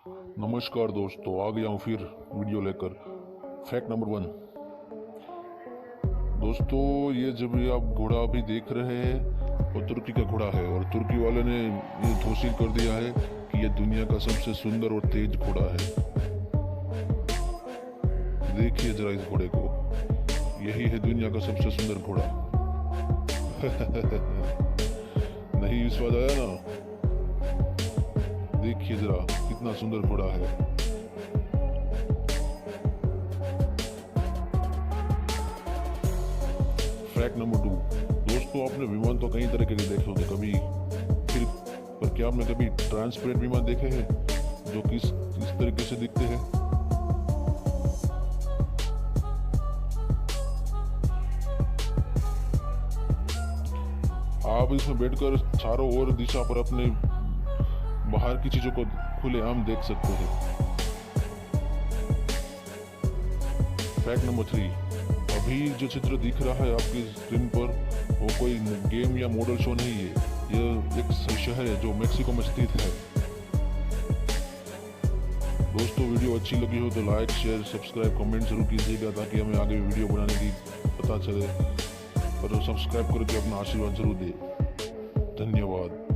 नमस्कार दोस्तों, आ गया हूँ फिर वीडियो लेकर। फैक्ट नंबर 1 दोस्तों, ये जब ये आप घोड़ा अभी देख रहे हैं वो तुर्की का घोड़ा है और तुर्की वाले ने ये घोषित कर दिया है कि ये दुनिया का सबसे सुंदर और तेज घोड़ा है। देखिए जरा इस घोड़े को, यही है दुनिया का सबसे सुंदर घोड़ा। नहीं विश्वास आया ना? देखिए जरा कितना सुंदर घोड़ा है। फैक्ट नंबर 2 दोस्तों, आपने विमान तो कई तरह के देखे होंगे कभी, फिर पर क्या आपने कभी ट्रांसपेरेंट विमान देखे हैं जो किस तरीके से दिखते हैं? आप इसमें बैठकर चारों ओर दिशा पर अपने बाहर की चीजों को खुलेआम देख सकते हैं। फैक्ट नंबर 3 अभी जो चित्र दिख रहा है आपकी स्क्रीन पर वो कोई गेम या मॉडल शो नहीं है, यह एक शहर है जो मेक्सिको में स्थित है। दोस्तों, वीडियो अच्छी लगी हो तो लाइक शेयर सब्सक्राइब कमेंट जरूर कीजिएगा ताकि हमें आगे वीडियो बनाने की पता चले, और सब्सक्राइब करके अपना आशीर्वाद जरूर दें। धन्यवाद।